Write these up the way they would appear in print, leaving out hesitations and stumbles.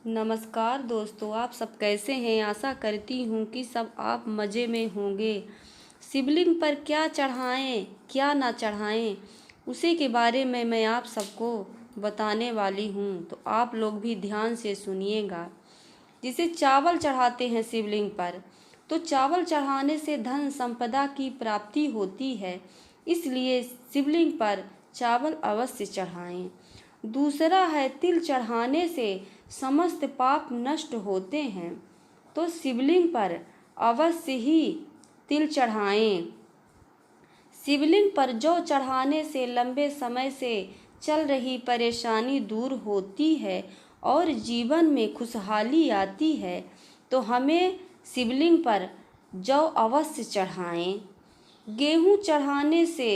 नमस्कार दोस्तों, आप सब कैसे हैं। आशा करती हूँ कि सब आप मज़े में होंगे। शिवलिंग पर क्या चढ़ाएं क्या ना चढ़ाएं, उसी के बारे में मैं आप सबको बताने वाली हूँ, तो आप लोग भी ध्यान से सुनिएगा। जिसे चावल चढ़ाते हैं शिवलिंग पर, तो चावल चढ़ाने से धन संपदा की प्राप्ति होती है, इसलिए शिवलिंग पर चावल अवश्य चढ़ाएं। दूसरा है, तिल चढ़ाने से समस्त पाप नष्ट होते हैं, तो शिवलिंग पर अवश्य ही तिल चढ़ाएं। शिवलिंग पर जौ चढ़ाने से लंबे समय से चल रही परेशानी दूर होती है और जीवन में खुशहाली आती है, तो हमें शिवलिंग पर जौ अवश्य चढ़ाएं। गेहूं चढ़ाने से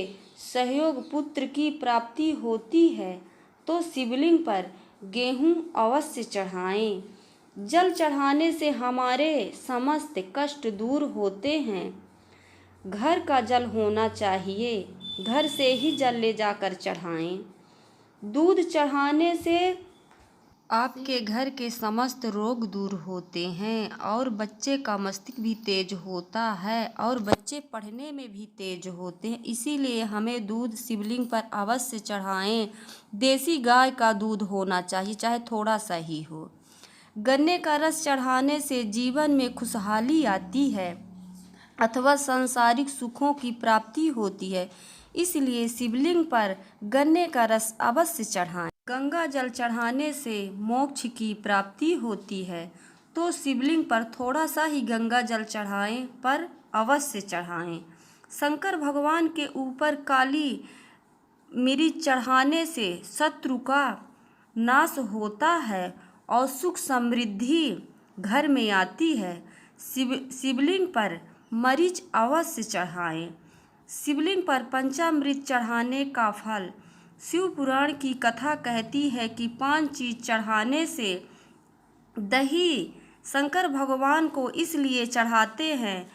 सहयोग पुत्र की प्राप्ति होती है, तो शिवलिंग पर गेहूं अवश्य चढ़ाएं। जल चढ़ाने से हमारे समस्त कष्ट दूर होते हैं। घर का जल होना चाहिए, घर से ही जल ले जाकर चढ़ाएं। दूध चढ़ाने से आपके घर के समस्त रोग दूर होते हैं और बच्चे का मस्तिष्क भी तेज होता है और बच्चे पढ़ने में भी तेज होते हैं, इसीलिए हमें दूध शिवलिंग पर अवश्य चढ़ाएं। देसी गाय का दूध होना चाहिए, चाहे थोड़ा सा ही हो। गन्ने का रस चढ़ाने से जीवन में खुशहाली आती है अथवा सांसारिक सुखों की प्राप्ति होती है, इसलिए शिवलिंग पर गन्ने का रस अवश्य चढ़ाएं। गंगा जल चढ़ाने से मोक्ष की प्राप्ति होती है, तो शिवलिंग पर थोड़ा सा ही गंगा जल चढ़ाएं, पर अवश्य चढ़ाएं। शंकर भगवान के ऊपर काली मिर्च चढ़ाने से शत्रु का नाश होता है और सुख समृद्धि घर में आती है। शिवलिंग पर मरीच अवश्य चढ़ाएं। शिवलिंग पर पंचामृत चढ़ाने का फल। शिव पुराण की कथा कहती है कि 5 चीज़ चढ़ाने से दही शंकर भगवान को इसलिए चढ़ाते हैं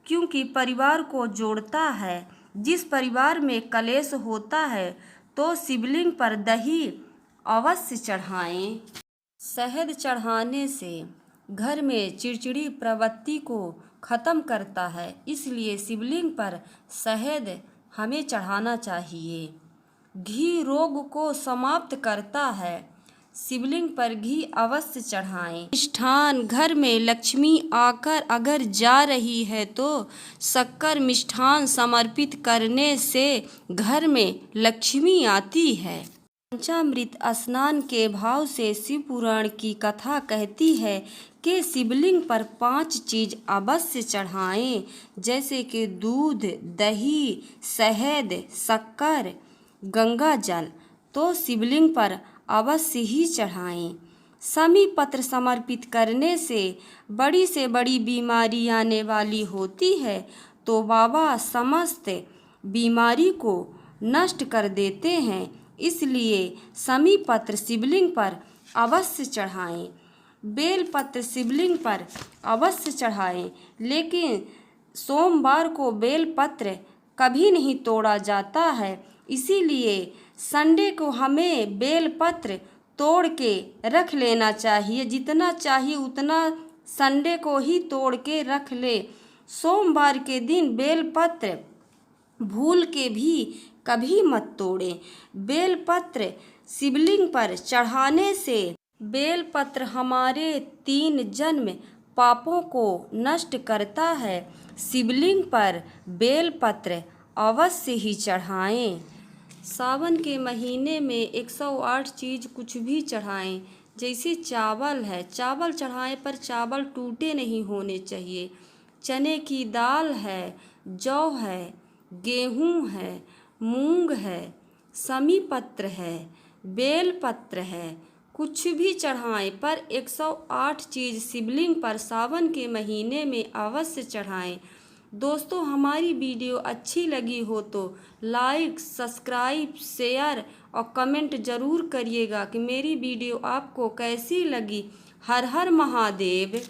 क्योंकि परिवार को जोड़ता है। जिस परिवार में कलेश होता है तो शिवलिंग पर दही अवश्य चढ़ाएं। शहद चढ़ाने से घर में चिड़चिड़ी प्रवृत्ति को खत्म करता है, इसलिए शिवलिंग पर शहद हमें चढ़ाना चाहिए। घी रोग को समाप्त करता है, शिवलिंग पर घी अवश्य चढ़ाएं। मिष्ठान, घर में लक्ष्मी आकर अगर जा रही है तो शक्कर मिष्ठान समर्पित करने से घर में लक्ष्मी आती है। पंचामृत स्नान के भाव से शिव पुराण की कथा कहती है कि शिवलिंग पर 5 चीज़ अवश्य चढ़ाएं, जैसे कि दूध, दही, शहद, शक्कर, गंगा जल, तो शिवलिंग पर अवश्य ही चढ़ाएं। समी पत्र समर्पित करने से बड़ी बीमारी आने वाली होती है, तो बाबा समस्त बीमारी को नष्ट कर देते हैं, इसलिए समी पत्र शिवलिंग पर अवश्य चढ़ाएं। बेल पत्र शिवलिंग पर अवश्य चढ़ाएं, लेकिन सोमवार को बेल पत्र कभी नहीं तोड़ा जाता है, इसीलिए संडे को हमें बेल पत्र तोड़ के रख लेना चाहिए। जितना चाहिए उतना संडे को ही तोड़ के रख ले। सोमवार के दिन बेल पत्र भूल के भी कभी मत तोड़ें। बेलपत्र शिवलिंग पर चढ़ाने से बेलपत्र हमारे 3 जन्म पापों को नष्ट करता है। शिवलिंग पर बेलपत्र अवश्य ही चढ़ाएं। सावन के महीने में 108 चीज़ कुछ भी चढ़ाएं, जैसे चावल है, चावल चढ़ाएं पर चावल टूटे नहीं होने चाहिए। चने की दाल है, जौ है, गेहूँ है, मूंग है, समी पत्र है, बेल पत्र है, कुछ भी चढ़ाएं, पर 108 चीज़ शिवलिंग पर सावन के महीने में अवश्य चढ़ाएं। दोस्तों, हमारी वीडियो अच्छी लगी हो तो लाइक, सब्सक्राइब, शेयर और कमेंट ज़रूर करिएगा कि मेरी वीडियो आपको कैसी लगी। हर हर महादेव।